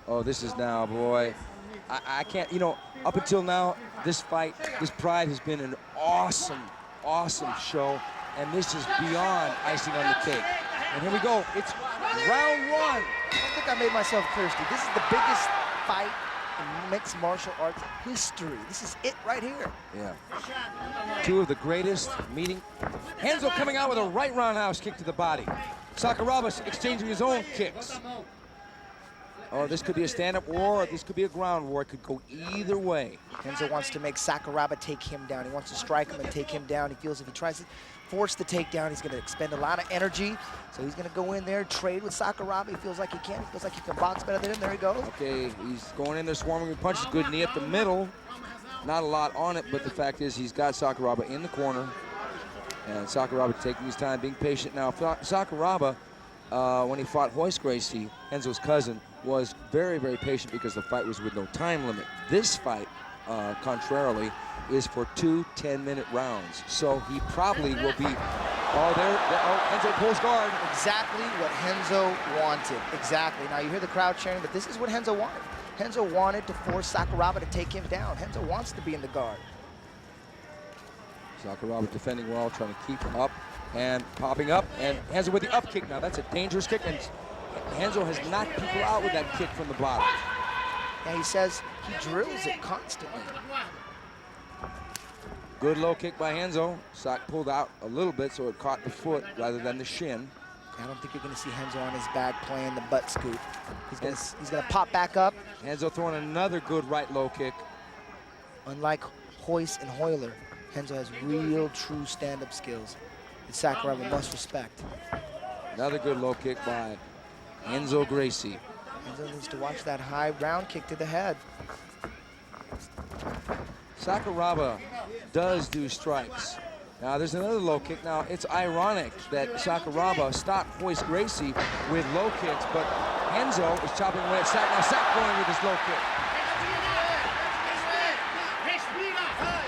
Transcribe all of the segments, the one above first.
Oh, this is now, boy. I can't, you know, up until now, this fight, this Pride has been an awesome, awesome show. And this is beyond icing on the cake. And here we go. It's round one. I think I made myself clear, Steve. This is the biggest fight in mixed martial arts history. This is it right here. Yeah. Two of the greatest meeting. Renzo coming out with a right roundhouse kick to the body. Sakuraba exchanging his own kicks. Oh, this could be a stand-up war, or this could be a ground war. It could go either way. Renzo wants to make Sakuraba take him down. He wants to strike him and take him down. He feels if he tries to force the takedown, he's going to expend a lot of energy. So he's going to go in there, trade with Sakuraba. He feels like he can. He feels like he can box better than him. There he goes. Okay, he's going in there swarming with punches. Good knee up the middle. Not a lot on it, but the fact is he's got Sakuraba in the corner. And Sakuraba taking his time, being patient. Now, Sakuraba, when he fought Royce Gracie, Renzo's cousin, was very, very patient because the fight was with no time limit. This fight, contrarily, is for 2 10-minute rounds. So he probably will be, Renzo pulls guard. Exactly what Renzo wanted, exactly. Now you hear the crowd cheering, but this is what Renzo wanted. Renzo wanted to force Sakuraba to take him down. Renzo wants to be in the guard. Sakuraba defending well, trying to keep him up and popping up, and Renzo with the up kick. Now that's a dangerous kick, and Renzo has knocked people out with that kick from the bottom. And he says he drills it constantly. Good low kick by Renzo. Sak pulled out a little bit so it caught the foot rather than the shin. I don't think you're going to see Renzo on his back playing the butt scoop. He's going to pop back up. Renzo throwing another good right low kick. Unlike Royce and Hoyler, Renzo has real, true stand-up skills that Sakuraba must respect. Another good low kick by Renzo Gracie. Renzo needs to watch that high round kick to the head. Sakuraba does do strikes. Now there's another low kick. Now it's ironic that Sakuraba stopped Royce Gracie with low kicks, but Renzo is chopping away at Sak. Now Sak going with his low kick.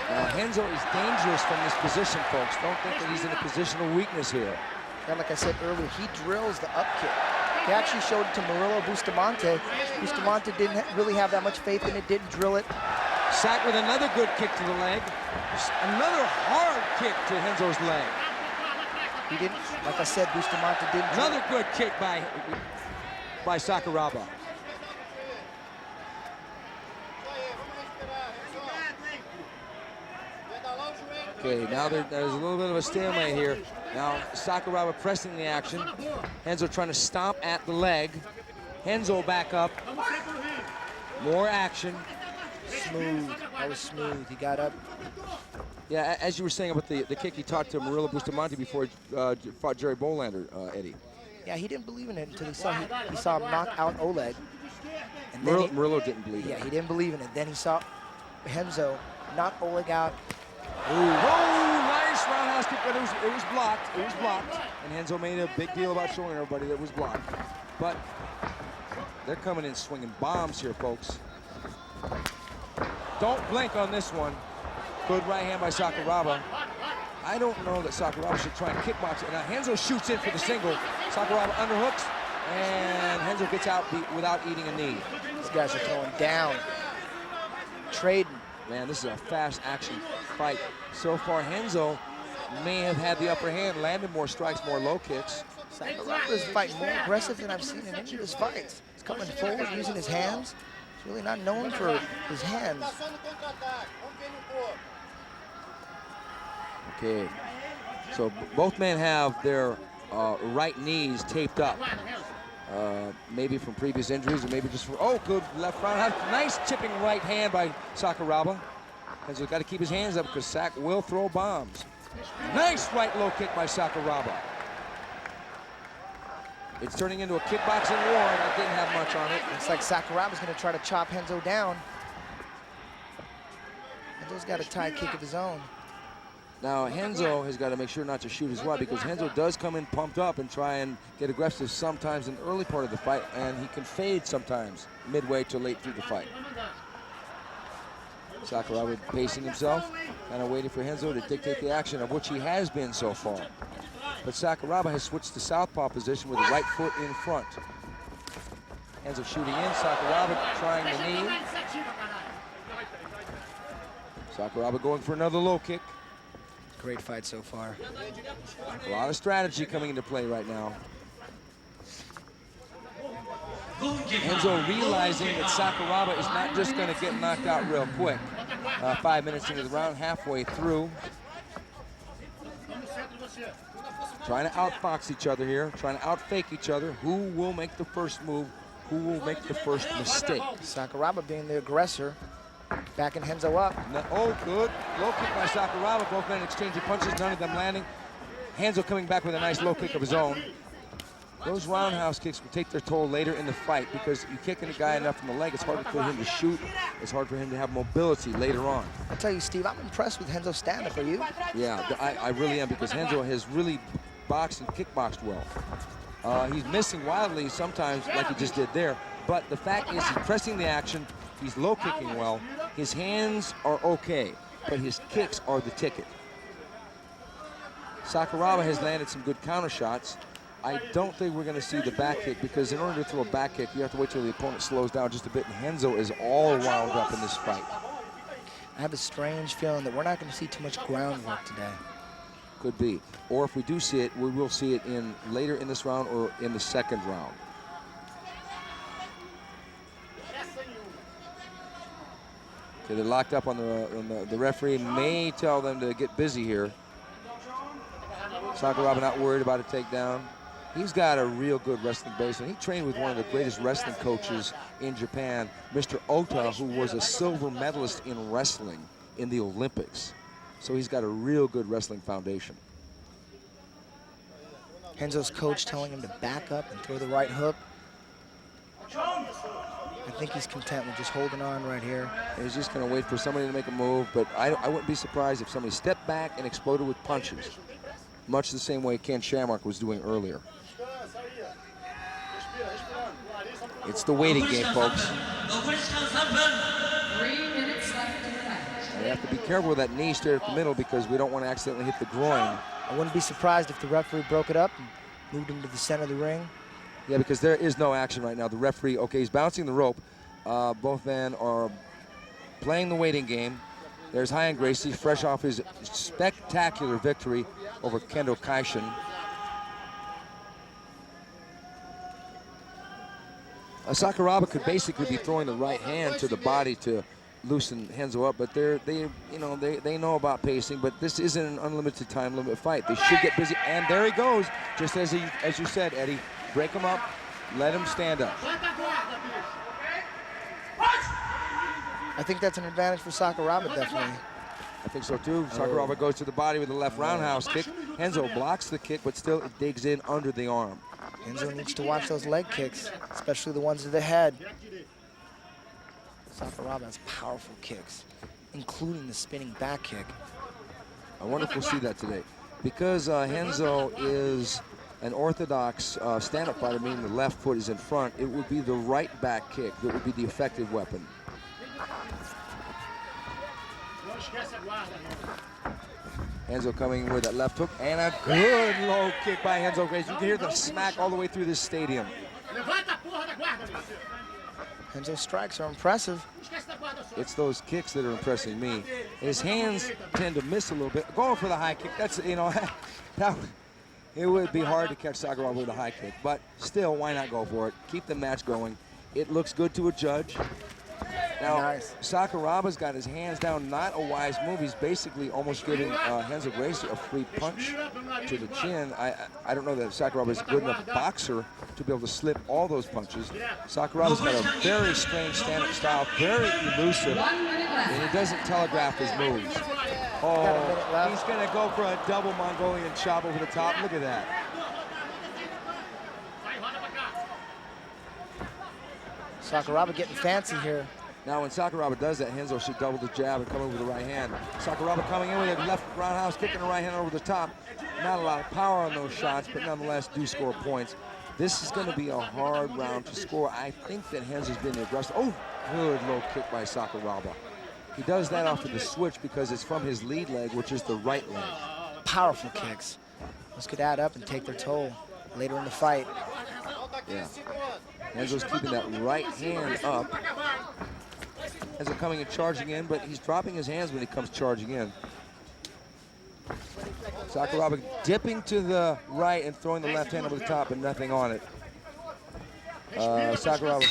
Now Renzo is dangerous from this position, folks. Don't think that he's in a position of weakness here. Yeah, like I said earlier, he drills the up kick. He actually showed it to Murillo Bustamante. Bustamante didn't really have that much faith in it, didn't drill it. Sak with another good kick to the leg. Another hard kick to Renzo's leg. He didn't, like I said, Bustamante didn't. Another good kick by Sakuraba. Okay, now there's a little bit of a stalemate here. Now Sakuraba pressing the action. Renzo trying to stomp at the leg. Renzo back up. More action. Smooth. That was smooth. He got up. Yeah, as you were saying about the kick he taught to Murillo Bustamante before he fought Jerry Bolander, Eddie. Yeah, he didn't believe in it until he saw him knock out Oleg. And Murillo didn't believe in it. Yeah, he didn't believe in it. Then he saw Renzo knock Oleg out. Ooh. Oh, nice roundhouse kick, but it was blocked. It was blocked. And Renzo made a big deal about showing everybody that it was blocked. But they're coming in swinging bombs here, folks. Don't blink on this one. Good right hand by Sakuraba. I don't know that Sakuraba should try and kickbox it. Now Renzo shoots in for the single. Sakuraba underhooks, and Renzo gets out without eating a knee. These guys are throwing down, trading. Man, this is a fast action fight. So far, Renzo may have had the upper hand, landed more strikes, more low kicks. Sakuraba is fighting more aggressive than I've seen in any of his fights. He's coming forward using his hands. He's really not known for his hands. Okay, so both men have their right knees taped up. Maybe from previous injuries, or maybe just from, oh, good left round. Nice chipping right hand by Sakuraba. He's got to keep his hands up because Sak will throw bombs. Nice right low kick by Sakuraba. It's turning into a kickboxing war, and I didn't have much on it. Looks like Sakuraba's going to try to chop Renzo down. Renzo's got a tie kick of his own. Now, Renzo has got to make sure not to shoot as well, because Renzo does come in pumped up and try and get aggressive sometimes in the early part of the fight, and he can fade sometimes midway to late through the fight. Sakuraba pacing himself, kind of waiting for Renzo to dictate the action, of which he has been so far. But Sakuraba has switched to southpaw position with the right foot in front. Renzo shooting in, Sakuraba trying the knee. Sakuraba going for another low kick. Great fight so far. A lot of strategy coming into play right now. Renzo realizing that Sakuraba is not just going to get knocked out real quick. 5 minutes into the round, halfway through. Trying to outfox each other here, trying to outfake each other. Who will make the first move? Who will make the first mistake? Sakuraba being the aggressor, backing Renzo up. Oh, good. Low kick by Sakuraba. Both men exchanging punches, none of them landing. Renzo coming back with a nice low kick of his own. Those roundhouse kicks will take their toll later in the fight because you kicking a guy enough in the leg, it's hard for him to shoot. It's hard for him to have mobility later on. I tell you, Steve, I'm impressed with Renzo's stand-up. Are you? Yeah, I really am, because Renzo has really boxed and kickboxed well. He's missing wildly sometimes, like he just did there. But the fact is, he's pressing the action. He's low kicking well. His hands are okay, but his kicks are the ticket. Sakuraba has landed some good counter shots. I don't think we're going to see the back kick, because in order to throw a back kick, you have to wait till the opponent slows down just a bit. And Renzo is all wound up in this fight. I have a strange feeling that we're not going to see too much groundwork today. Could be. Or if we do see it, we will see it later in this round or in the second round. Okay, they're locked up on the referee may tell them to get busy here. Sakuraba not worried about a takedown. He's got a real good wrestling base, and he trained with one of the greatest wrestling coaches in Japan, Mr. Ota, who was a silver medalist in wrestling in the Olympics. So he's got a real good wrestling foundation. Renzo's coach telling him to back up and throw the right hook. I think he's content with just holding on right here. He's just going to wait for somebody to make a move, but I wouldn't be surprised if somebody stepped back and exploded with punches, much the same way Ken Shamrock was doing earlier. It's the waiting game, folks. 3 minutes left in the match. We have to be careful with that knee straight up the middle, because we don't want to accidentally hit the groin. I wouldn't be surprised if the referee broke it up and moved him to the center of the ring. Yeah, because there is no action right now. The referee, okay, he's bouncing the rope. Both men are playing the waiting game. There's Gracie, fresh off his spectacular victory over Kendo Kaishin. Sakuraba could basically be throwing the right hand to the body to loosen Renzo up, but they know about pacing. But this isn't an unlimited time limit fight. They should get busy, and there he goes, just as you said, Eddie. Break him up, let him stand up. I think that's an advantage for Sakuraba, definitely. I think so too. Sakuraba goes to the body with a left roundhouse kick. Renzo blocks the kick, but still it digs in under the arm. Renzo needs to watch those leg kicks, especially the ones to the head. Sakuraba has powerful kicks, including the spinning back kick. I wonder if we'll see that today. Because Renzo is an orthodox stand-up fighter, meaning the left foot is in front, it would be the right back kick that would be the effective weapon. Renzo coming with that left hook, and a good low kick by Renzo Gracie. You can hear the smack all the way through this stadium. Renzo's strikes are impressive. It's those kicks that are impressing me. His hands tend to miss a little bit. Going for the high kick, that's, it would be hard to catch Sakuraba with a high kick, but still, why not go for it? Keep the match going. It looks good to a judge. Now, Nice. Sakuraba's got his hands down, not a wise move. He's basically almost giving Renzo Gracie a free punch to the chin. I don't know that Sakuraba is a good enough boxer to be able to slip all those punches. Sakuraba's got a very strange stand-up style, very elusive, and he doesn't telegraph his moves. Oh, he's going to go for a double Mongolian chop over the top. Look at that. Sakuraba getting fancy here. Now, when Sakuraba does that, Renzo should double the jab and come in with the right hand. Sakuraba coming in with a left roundhouse, kicking the right hand over the top. Not a lot of power on those shots, but nonetheless do score points. This is going to be a hard round to score. I think that Renzo's been aggressive. Oh, good low kick by Sakuraba. He does that off of the switch because it's from his lead leg, which is the right leg. Powerful kicks. Those could add up and take their toll later in the fight. Yeah. Enzo's keeping that right hand up. Enzo coming and charging in, but he's dropping his hands when he comes charging in. Sakuraba dipping to the right and throwing the left hand over the top, but nothing on it. Sakuraba.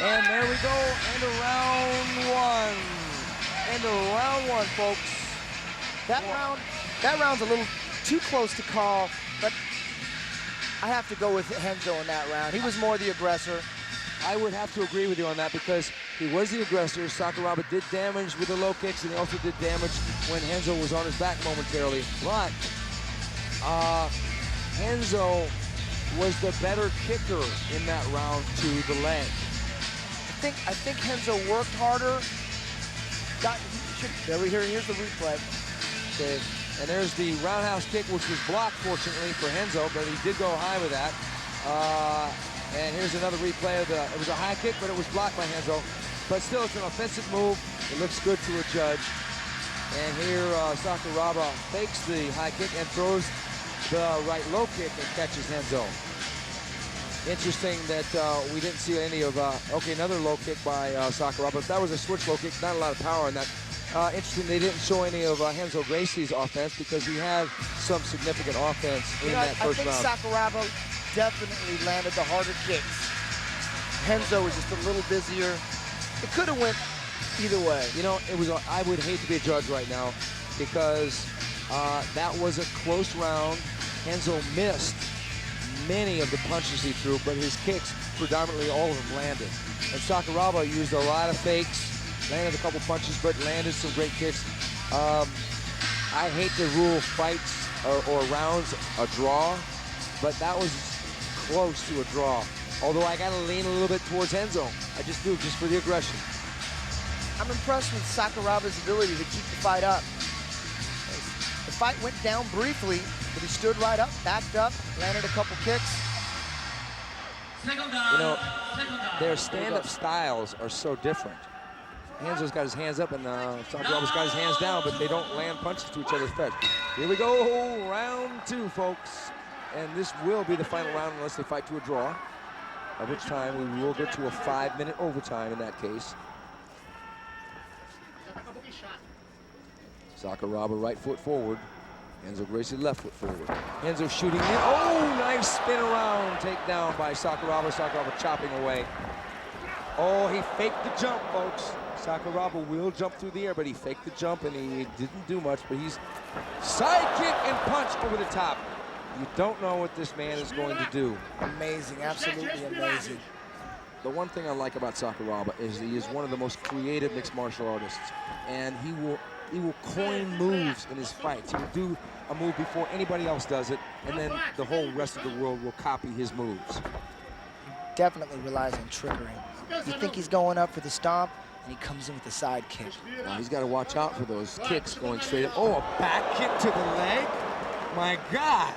And there we go, end of round one. End of round one, folks. That round's a little too close to call, but I have to go with Renzo in that round. He was more the aggressor. I would have to agree with you on that because he was the aggressor. Sakuraba did damage with the low kicks, and he also did damage when Renzo was on his back momentarily. But Renzo was the better kicker in that round to the leg. I think Renzo worked harder. Here's the replay. Okay. And there's the roundhouse kick, which was blocked, fortunately, for Renzo, but he did go high with that. And here's another replay of it was a high kick, but it was blocked by Renzo. But still, it's an offensive move. It looks good to a judge. And here, Sakuraba fakes the high kick and throws the right low kick and catches Renzo. Interesting that we didn't see any of, okay, another low kick by Sakuraba. That was a switch low kick, not a lot of power in that. Interesting, they didn't show any of Renzo Gracie's offense because he had some significant offense in that first round. I think Sakuraba definitely landed the harder kicks. Renzo was just a little busier. It could have went either way. You know, I would hate to be a judge right now because that was a close round. Renzo missed many of the punches he threw, but his kicks, predominantly all of them, landed. And Sakuraba used a lot of fakes, landed a couple punches, but landed some great kicks. I hate to rule fights or rounds a draw, but that was close to a draw. Although I gotta lean a little bit towards Renzo. I just do, just for the aggression. I'm impressed with Sakuraba's ability to keep the fight up. The fight went down briefly, but he stood right up, backed up, landed a couple kicks. You know, their stand-up styles are so different. Renzo's got his hands up and Sakuraba's got his hands down, but they don't land punches to each other's face. Here we go, round two, folks. And this will be the final round unless they fight to a draw, at which time we will go to a 5-minute overtime in that case. Sakuraba right foot forward. Renzo Gracie left foot forward. Renzo shooting in. Oh, nice spin around. Takedown by Sakuraba. Sakuraba chopping away. Oh, he faked the jump, folks. Sakuraba will jump through the air, but he faked the jump and he didn't do much, but he's side kick and punch over the top. You don't know what this man is going to do. Amazing, absolutely amazing. The one thing I like about Sakuraba is he is one of the most creative mixed martial artists, and he will coin moves in his fights. He will do a move before anybody else does it, and then the whole rest of the world will copy his moves. Definitely relies on trickery. You think he's going up for the stomp, and he comes in with a side kick. Well, he's got to watch out for those kicks going straight up. Oh, a back kick to the leg? My God.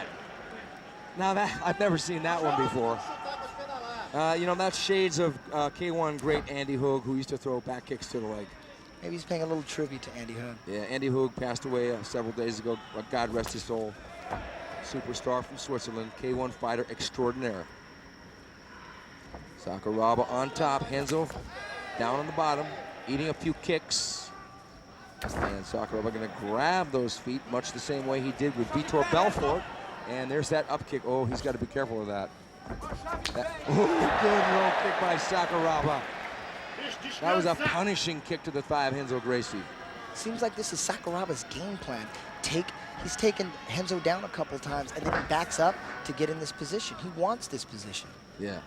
Now that, I've never seen that one before. You know, that's shades of K1 great Andy Hoog, who used to throw back kicks to the leg. Maybe he's paying a little tribute to Andy Hoog. Yeah, Andy Hoog passed away several days ago. God rest his soul. Superstar from Switzerland, K1 fighter extraordinaire. Sakuraba on top, Renzo down on the bottom, eating a few kicks. And Sakuraba gonna grab those feet much the same way he did with Vitor Belfort. And there's that up kick. Oh, he's got to be careful of that. Good low kick by Sakuraba. That was a punishing kick to the thigh of Renzo Gracie. Seems like this is Sakuraba's game plan. He's taken Renzo down a couple times and then he backs up to get in this position. He wants this position. Yeah.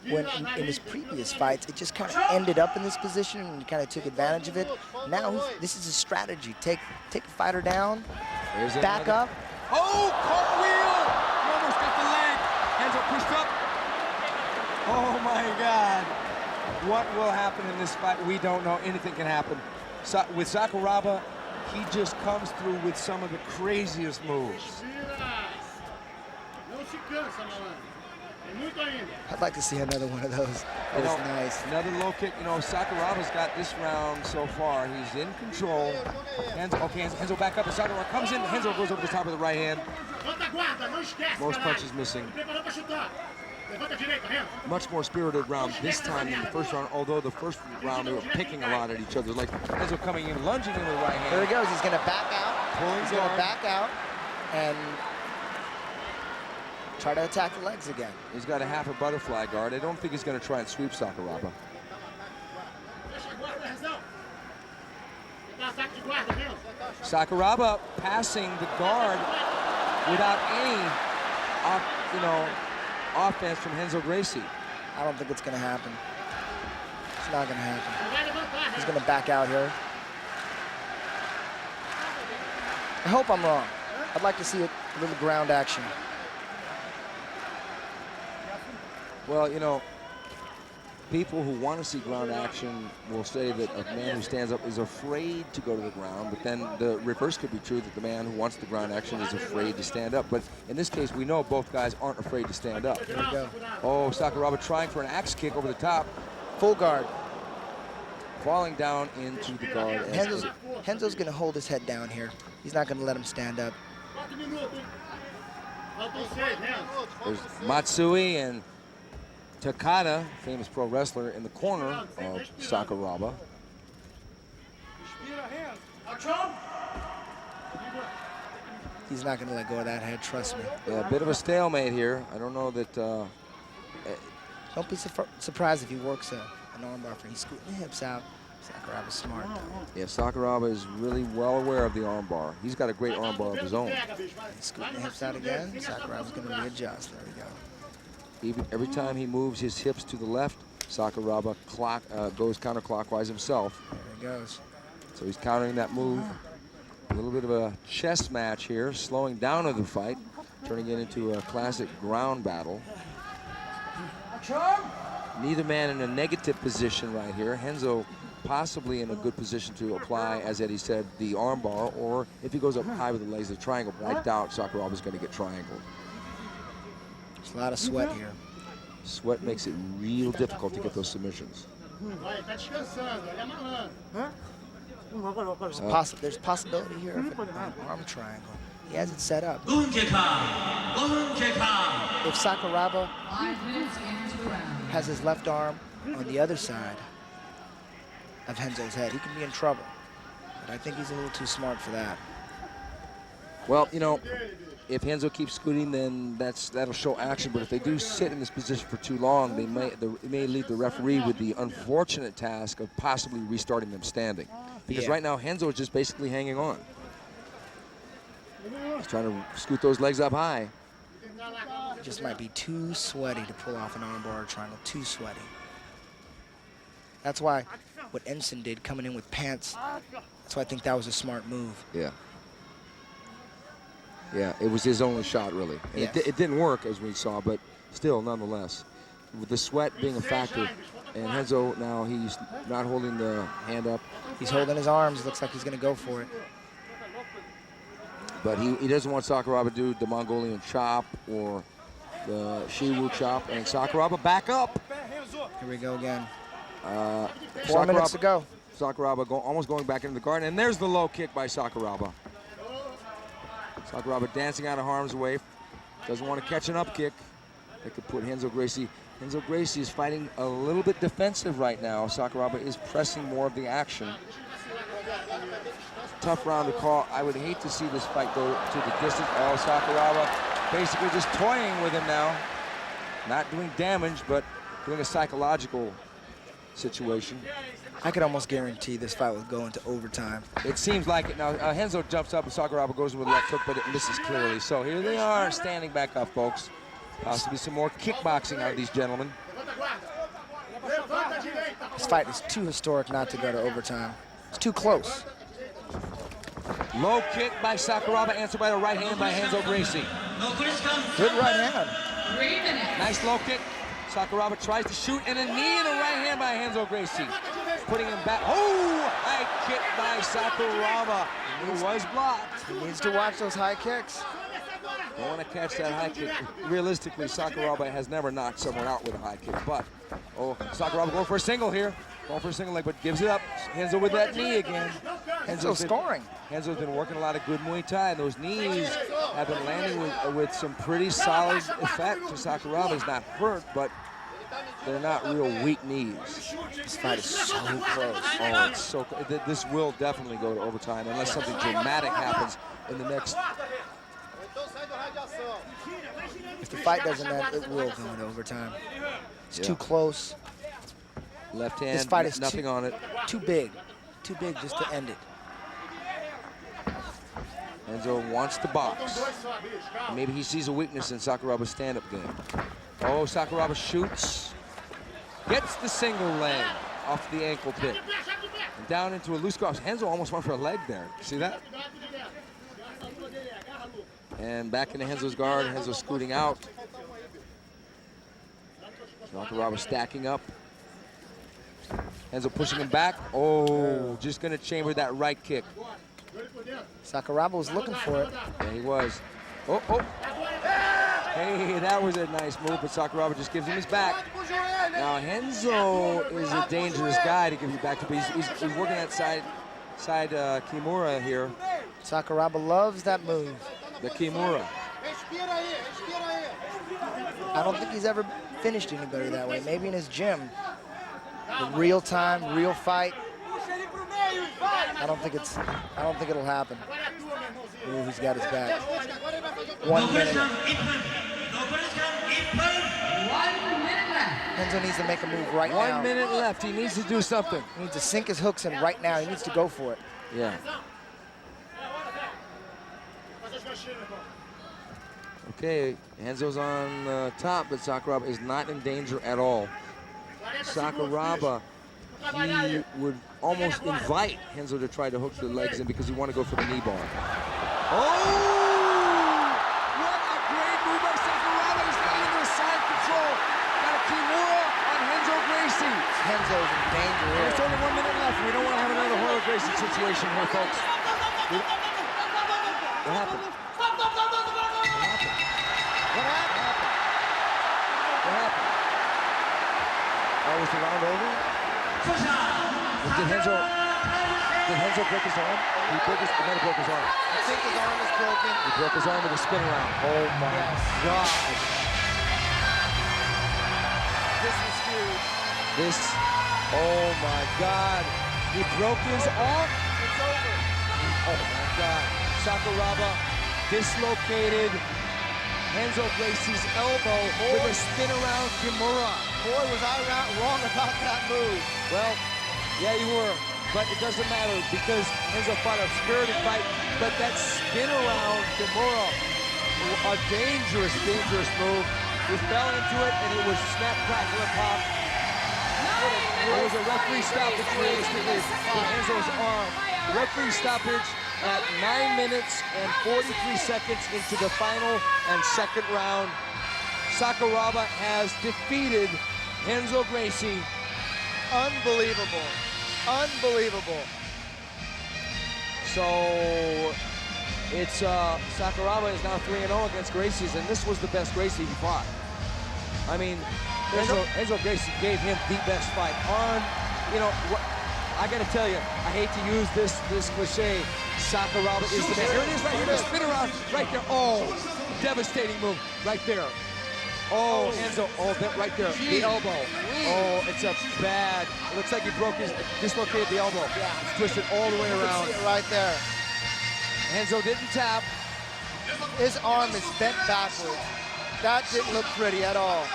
When in his previous fights, it just kind of ended up in this position and he kind of took advantage of it. Now this is a strategy. Take the fighter down, back up. Oh, cartwheel! He almost got the leg. Renzo pushed up. Oh my God. What will happen in this fight? We don't know. Anything can happen. With Sakuraba, he just comes through with some of the craziest moves. I'd like to see another one of those. That was nice. Another low kick. You know, Sakuraba's got this round so far. He's in control. Renzo back up. And Sakuraba comes in. Renzo goes over the top of the right hand. Most punches missing. much more spirited round this time than the first round, although the first round they were picking a lot at each other. Like Renzo coming in, lunging in with the right hand. There he goes. He's going to back out. He's going to back out and try to attack the legs again. He's got a half a butterfly guard. I don't think he's going to try and sweep Sakuraba. Sakuraba passing the guard without any, offense from Renzo Gracie. I don't think it's going to happen. It's not going to happen. He's going to back out here. I hope I'm wrong. I'd like to see a little ground action. Well, people who want to see ground action will say that a man who stands up is afraid to go to the ground, but then the reverse could be true, that the man who wants the ground action is afraid to stand up. But in this case, we know both guys aren't afraid to stand up. There we go. Oh, Sakuraba trying for an axe kick over the top. Full guard. Falling down into the guard. Renzo's going to hold his head down here. He's not going to let him stand up. There's Matsui and Takada, famous pro wrestler, in the corner of Sakuraba. He's not going to let go of that head, trust me. Yeah, a bit of a stalemate here. I don't know that... Don't be surprised if he works an armbar for. He's scooting the hips out. Sakuraba's smart, though. Yeah, Sakuraba is really well aware of the armbar. He's got a great armbar of his own. He's scooting the hips out again. Sakuraba's going to readjust. There we go. Every time he moves his hips to the left, Sakuraba goes counterclockwise himself. There he goes. So he's countering that move. A little bit of a chess match here, slowing down of the fight, turning it into a classic ground battle. Neither man in a negative position right here. Renzo possibly in a good position to apply, as Eddie said, the armbar, or if he goes up high with the legs, the triangle. But I doubt Sakuraba's going to get triangled. There's a lot of sweat here. Sweat makes it real difficult to get those submissions. There's possibility here of an arm triangle. He has it set up. If Sakuraba has his left arm on the other side of Renzo's head, he can be in trouble. But I think he's a little too smart for that. Well, if Renzo keeps scooting, then that'll show action. But if they do sit in this position for too long, it may leave the referee with the unfortunate task of possibly restarting them standing. Because right now, Renzo is just basically hanging on. He's trying to scoot those legs up high. It just might be too sweaty to pull off an armbar or triangle. Too sweaty. That's why what Ensign did, coming in with pants, that's why I think that was a smart move. Yeah. Yeah, it was his only shot, really. And Yes. it didn't work, as we saw, but still, nonetheless. With the sweat being a factor, and Renzo now, he's not holding the hand up. He's holding his arms. Looks like he's going to go for it. But he doesn't want Sakuraba to do the Mongolian chop or the Shiwu chop. And Sakuraba back up. Here we go again. 4 Sakuraba, minutes to go. Sakuraba almost going back into the guard. And there's the low kick by Sakuraba. Sakuraba dancing out of harm's way. Doesn't want to catch an up kick. That could put Renzo Gracie. Renzo Gracie is fighting a little bit defensive right now. Sakuraba is pressing more of the action. Tough round to call. I would hate to see this fight go to the distance. Oh, Sakuraba basically just toying with him now. Not doing damage, but doing a psychological situation. I could almost guarantee this fight will go into overtime. It seems like it now. Renzo jumps up and Sakuraba goes with a left hook, but it misses clearly. So here they are standing back up, folks. Possibly some more kickboxing out of these gentlemen. This fight is too historic not to go to overtime. It's too close. Low kick by Sakuraba, answered by the right hand by Renzo Gracie. Good right hand. 3 minutes. Nice low kick. Sakuraba tries to shoot, and a knee and a right hand by Renzo Gracie. Putting him back. Oh, high kick by Sakuraba. It was blocked. He needs to watch those high kicks. Don't want to catch that high kick. Realistically, Sakuraba has never knocked someone out with a high kick, but, oh, Sakuraba going for a single here. Going for a single leg, but gives it up. Renzo with that knee again. Renzo's scoring. Renzo's been working a lot of good Muay Thai, and those knees have been landing with some pretty solid effect. Sakuraba's not hurt, but they're not real weak knees. This fight is so close. Oh, it's so close. This will definitely go to overtime unless something dramatic happens in the next. If the fight doesn't end, it will go into overtime. It's too close. Left hand, this fight is nothing on it. Too big just to end it. Renzo wants to box. Maybe he sees a weakness in Sakuraba's stand-up game. Oh, Sakuraba shoots. Gets the single leg off the ankle pit. And down into a loose cross. Renzo almost went for a leg there. See that? And back into Renzo's guard. Renzo scooting out. Sakuraba stacking up. Renzo pushing him back. Oh, just gonna chamber that right kick. Sakuraba was looking for it. Yeah, he was. Oh, oh. Hey, that was a nice move, but Sakuraba just gives him his back. Now, Renzo is a dangerous guy to give you back to, but he's working that side Kimura here. Sakuraba loves that move. The Kimura. I don't think he's ever finished anybody that way. Maybe in his gym. The real time, real fight. I don't think it'll happen. Ooh, he's got his back. 1 minute. Renzo needs to make a move right now. 1 minute left. He needs to do something. He needs to sink his hooks in right now. He needs to go for it. Yeah. Okay, Renzo's on top, but Sakuraba is not in danger at all. Sakuraba, he would almost invite Renzo to try to hook the legs in because he want to go for the knee bar. Oh! What a great move by Sakuraba. He's getting into a side control. Got a Kimura on Renzo Gracie. Renzo's in danger here. There's only 1 minute left. We don't want to have another Renzo Gracie situation here, folks. What happened? Oh, was the round over? Did Renzo break his arm? He might have broke his arm. I think his arm is broken. He broke his arm with a spin around. Oh my God. This is huge. Oh my God. He broke his arm? It's over. Oh my God. Sakuraba dislocated Renzo Gracie's elbow with a spin around Kimura. Boy, was I wrong about that move. Well, yeah, you were, but it doesn't matter because Renzo fought a spirited fight, but that spin around Kimura, a dangerous move. He fell into it and it was snap, crackle, and pop. There was a referee stoppage realistically for Renzo's arm. Referee stoppage at 9 minutes and 43 seconds into the final and second round. Sakuraba has defeated Renzo Gracie. Unbelievable. Unbelievable. So it's Sakuraba is now 3-0 against Gracies, and this was the best Gracie he fought. I mean, Renzo Gracie gave him the best fight. I gotta tell you, I hate to use this cliche. Sakuraba is the man. Here it is right here, the spin around right there. Oh, devastating move right there. Oh, Renzo, right there, the elbow. Oh, it's a bad, it looks like he dislocated the elbow. Yeah. It's twisted all the way around. You can see it right there. Renzo didn't tap. His arm is bent backwards. That didn't look pretty at all.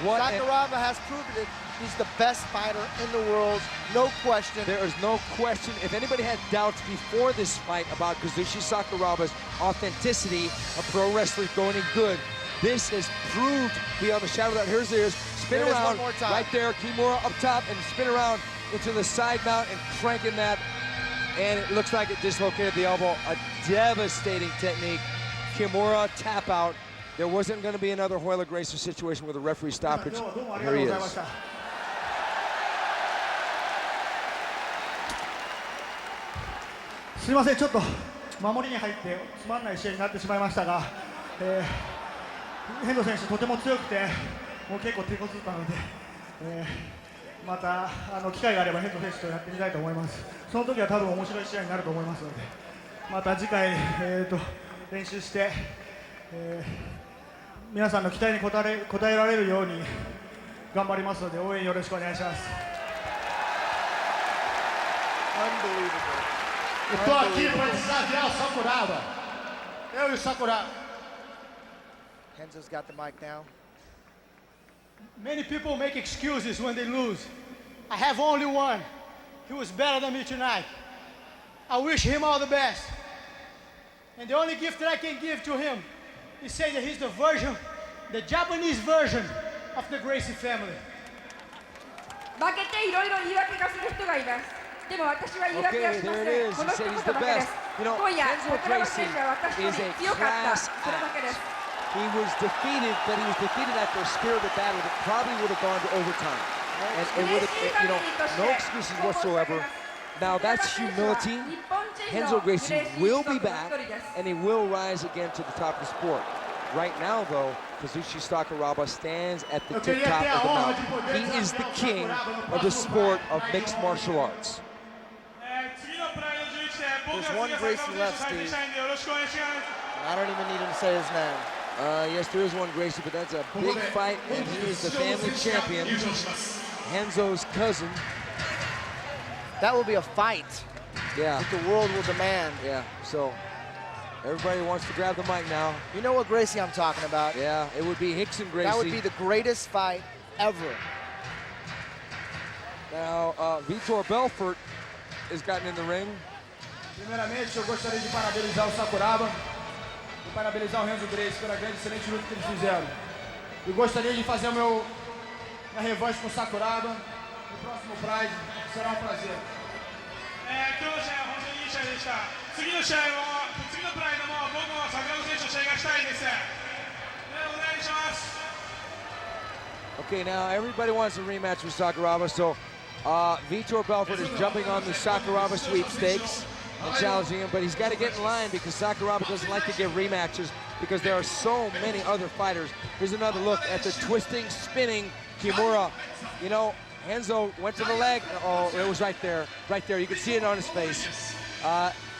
Sakuraba has proven it. He's the best fighter in the world, no question. There is no question. If anybody had doubts before this fight about Kazushi Sakuraba's authenticity of pro wrestling going in good, this has proved beyond the shadow of that. Here's theirs. Spin around right there. Kimura up top and spin around into the side mount and cranking that. And it looks like it dislocated the elbow. A devastating technique. Kimura tap out. There wasn't going to be another Royler Gracie situation with a referee stoppage. Here he is. すみません、ちょっと守りに入ってつまんない試合になってしまいましたが、遠藤選手とても強くて、もう結構手こずったので、また機会があれば遠藤選手とやってみたいと思います。その時は多分面白い試合になると思いますので、また次回、練習して、皆さんの期待に応えられるように頑張りますので、応援よろしくお願いします。Eu tô aqui para desafiar o Sakuraba. Eu e o Sakuraba. Renzo's got the mic now. Many people make excuses when they lose. I have only one. He was better than me tonight. I wish him all the best. And the only gift that I can give to him is say that he's the version, the Japanese version of the Gracie family. 負けていろいろ言い訳がする人がいます。でも私は言い訳はしません。この一言だけです。今夜、桜庭選手は私より強かった。それだけです。He was defeated, but he was defeated after a spirited battle that probably would have gone to overtime. And it would have, no excuses whatsoever. Now that's humility. Renzo Gracie will be back, and he will rise again to the top of the sport. Right now, though, Kazushi Sakuraba stands at the tip top of the mountain. He is the king of the sport of mixed martial arts. There's one Gracie left, Steve. I don't even need him to say his name. Yes, there is one Gracie, but that's a big fight, and he is the family champion, Renzo's cousin. That will be a fight Yeah, that the world will demand. yeah, so everybody wants to grab the mic now. You know what Gracie I'm talking about? Yeah, it would be Hickson Gracie. That would be the greatest fight ever. Now, Vitor Belfort has gotten in the ring. Primeiramente, eu gostaria de parabenizar o Sakuraba e parabenizar o Renzo Gracie pela grande excelente luta que eles fizeram. E gostaria de fazer minha revanche com o Sakuraba no próximo Pride. Será um prazer. 今日の試合は本当にいい試合でした。次の試合も、次のプライドも僕も桜庭選手と試合がしたいです。お願いします。Okay, now everybody wants a rematch with Sakuraba, so Vitor Belfort is jumping on the Sakuraba sweepstakes and challenging him, but he's got to get in line because Sakuraba doesn't like to give rematches because there are so many other fighters. Here's another look at the twisting, spinning Kimura. You know, Renzo went to the leg. Oh, it was right there, right there. You can see it on his face.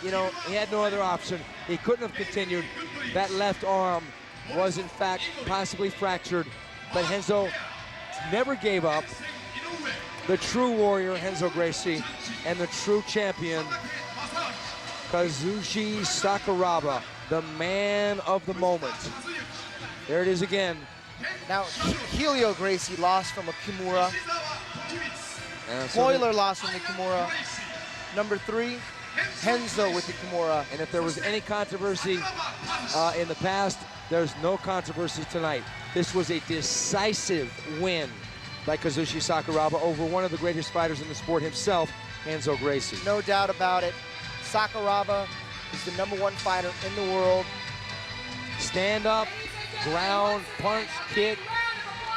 You know, he had no other option. He couldn't have continued. That left arm was, in fact, possibly fractured, but Renzo never gave up. The true warrior, Renzo Gracie, and the true champion, Kazushi Sakuraba, the man of the moment. There it is again. Now, Helio Gracie lost from a Kimura. Spoiler lost from the Kimura. Number 3, Renzo with the Kimura. And if there was any controversy in the past, there's no controversy tonight. This was a decisive win by Kazushi Sakuraba over one of the greatest fighters in the sport himself, Renzo Gracie. No doubt about it. Sakuraba is the #1 fighter in the world. Stand up, ground, punch, kick,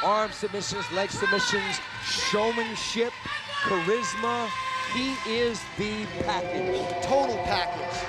arm submissions, leg submissions, showmanship, charisma. He is the package. Total package.